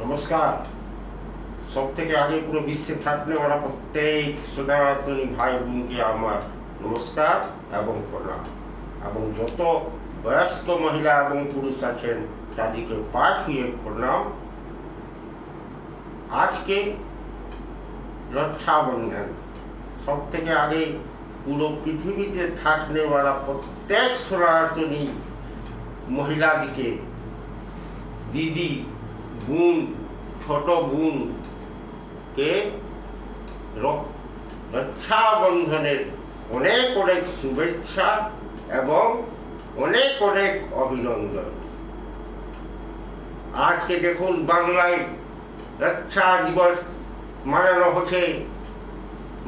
নমস্কার। সব থেকে আগে পুরো বিশ্বে থাকলে ওরা প্রত্যেক সনাতনী ভাই বোনকে আমার নমস্কার এবং প্রণাম, এবং যত বয়স্ক মহিলা এবং পুরুষ আছেন তাদেরকে পা ছুঁয়ে প্রণাম। আজকে রক্ষাবন্ধন। সব থেকে আগে পুরো পৃথিবীতে থাকনেওয়ালা প্রত্যেক সনাতনী মহিলাদিকে, দিদি, বোন, ছোট বোনকে রক্ষাবন্ধনের অনেক অনেক শুভেচ্ছা এবং অনেক অনেক অভিনন্দন। আজকে দেখুন বাংলায় রক্ষা দিবস মানানো হচ্ছে।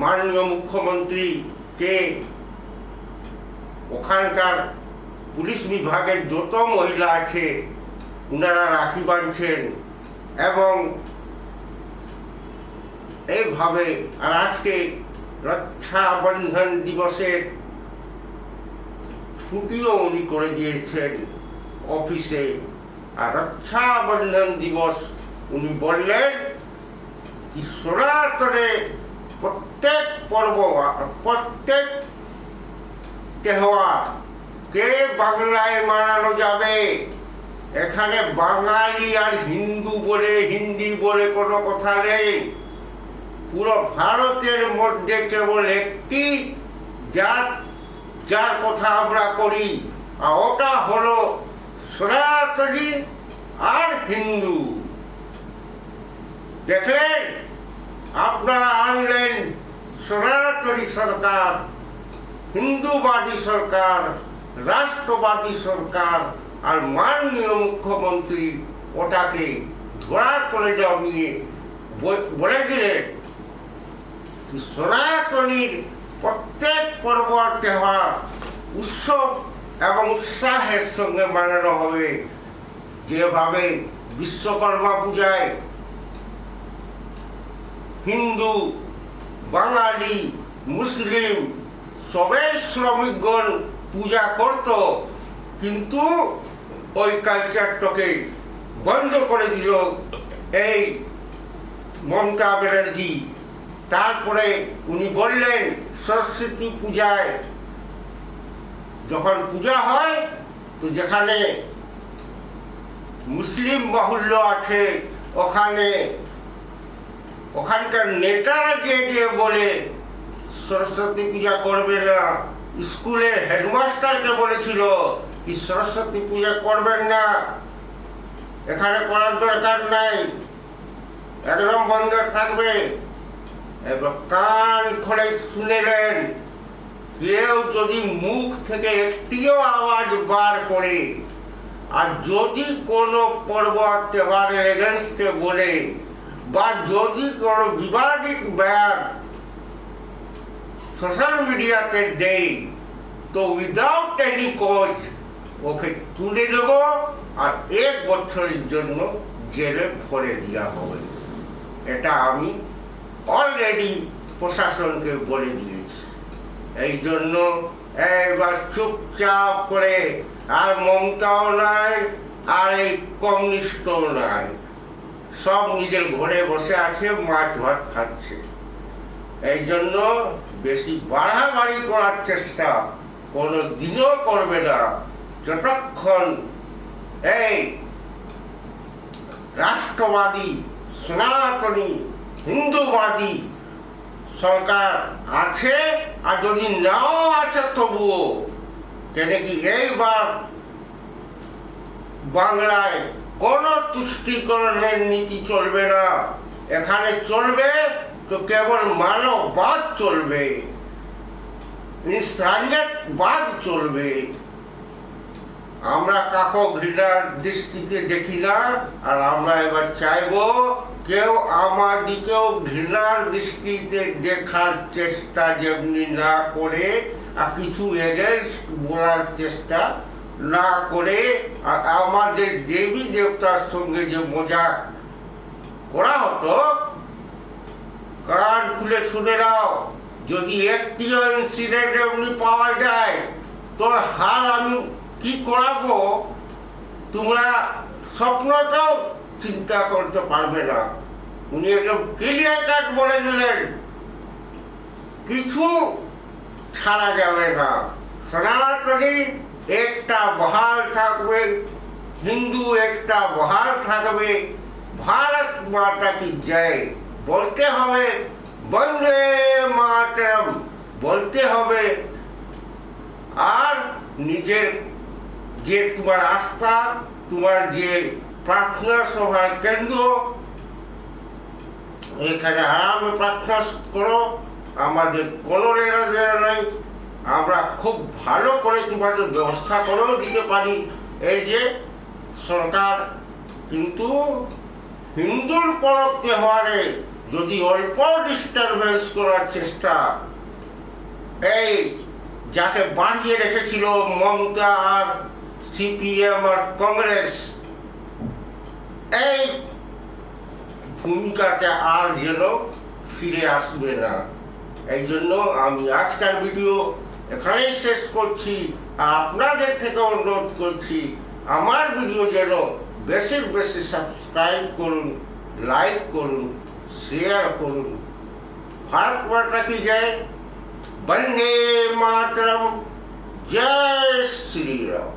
মাননীয় মুখ্যমন্ত্রীকে ওখানকার পুলিশ বিভাগের যত মহিলা আছে ওনারা রাখি বাঁধছেন এবং এইভাবে। আর আজকে রক্ষাবন্ধন দিবসের ছুটিও উনি করে দিয়েছেন অফিসে। আর রক্ষাবন্ধন দিবস উনি বললেন কি সনাতনে প্রত্যেক পর্ব, প্রত্যেক তেহওয়ার কে বাংলায় মানানো যাবে। এখানে বাঙালি আর হিন্দু বলে, হিন্দি বলে কোনো কথা নেই। পুরো ভারতের মধ্যে কেবল একটি জাত, যার কথা আমরা করি, আর ওটা হলো সনাতনী আর হিন্দু। দেখলেন, আপনারা আনলেন সনাতনী সরকার, হিন্দুবাদী সরকার, রাষ্ট্রবাদী সরকার, আর মাননীয় মুখ্যমন্ত্রী ওটাকে ধরার করে জমিয়ে বলে দিলেন সনাতনীর প্রত্যেক পর্ব তেহার উৎসব এবং উৎসাহের সঙ্গে মানানো হবে। যেভাবে বিশ্বকর্মা পূজায় হিন্দু, বাঙালি, মুসলিম সবাই শ্রমিকগণ পূজা করত, কিন্তু ওই কালচারটাকে বন্ধ করে দিল এই মমতা ব্যানার্জি। তারপরে উনি বললেন সরস্বতী পূজায় যখন পূজা হয়, তো যেখানে মুসলিম বাহুল্য আছে ওখানকার নেতারা যে বলে সরস্বতী পূজা করবে না। স্কুলের হেডমাস্টারকে বলেছিল কি সরস্বতী পূজা করবেন না, এখানে করার দরকার নাই, একদম বন্ধ থাকবে। এবার কান খুলে শুনেলেন, কেউ যদি মুখ থেকে একটিও আওয়াজ বার করে আর যদি কোনো পর্ব তেহারের এগেনস্টে বলে বা যদি কোনো বিবাদিত বয়ান সোশ্যাল মিডিয়াতে দেয়, তো উইদাউট এনি কজ ওকে তুলে দেব আর 1 বছরের জন্য জেলে ভরে দেওয়া হবে। এটা আমি অলরেডি প্রশাসনকে বলে দিয়েছি। এই জন্য এবার চুপচাপ করে, আর মমতাও নাই আর এই কমিউনিস্টও নাই, সব নিজের ঘরে বসে আছে, মাছ ভাত খাচ্ছে। এই জন্য বেশি বাড়াবাড়ি করার চেষ্টা কোনো দিনও করবে না যতক্ষণ এই রাষ্ট্রবাদী, সনাতনী, হিন্দুবাদী সরকার আছে। আর যদি নাও আছে তবুও কেন কি এইবার বাংলায় কোনো তুষ্টিকরণের নীতি চলবে না। এখানে চলবে তো কেবল মানববাদ চলবে, ইনসানিয়তবাদ চলবে। আমরা কাকো ঘৃণার দৃষ্টিতে দেখি না, আর আমরা এবার চাইবো কেউ আমাদিকেও ঘৃণার দৃষ্টিতে দেখার চেষ্টা যেমনি না করে, আর কিছু এগেন্স্ট বলার চেষ্টা না করে। আর আমাদের দেবী দেবতার সঙ্গে যে মজাক করা হতো, কান খুলে শুনে নাও, যদি একটিও ইনসিডেন্ট এমনি পাওয়া যায়, তোর হাল আমি কি করাবো তোমরা স্বপ্নতেও চিন্তা করতে পারবে না। উনি একদম ক্লিয়ার কাট বলে দিলেন, কিছু ছাড়া যাবে না, সনাতনী একটা বহাল থাকবে, হিন্দু একটা বহাল থাকবে, ভারত মাতা কি জয় বলতে হবে, বন্দে মাতরম বলতে হবে। আর নিজের যে তোমার আস্থা, তোমার যে প্রার্থনা সভার কেন্দ্র, এখানে আরামে প্রার্থনা করো, আমাদের কোনো লেনাদেনা নাই, আমরা খুব ভালো করে তোমাদের ব্যবস্থা করেও দিতে পারি। এই যে সরকার কিন্তু হিন্দুর পরব তেহারে যদি অল্প ডিস্টারবেন্স করার চেষ্টা, এই যাকে বাঁধিয়ে রেখেছিল মমতা আর সিপিএম আর কংগ্রেস, এই ভূমিকাতে আর যেন ফিরে আসবে না। এই জন্য আমি আজকের ভিডিও এখানেই শেষ করছি। আর আপনাদের থেকে অনুরোধ করছি, আমার ভিডিও যেন বেশি বেশি সাবস্ক্রাইব করুন, লাইক করুন, শেয়ার করুন। ভারত মাতা কি জয়, বন্দে মাতরম, জয় শ্রীরাম।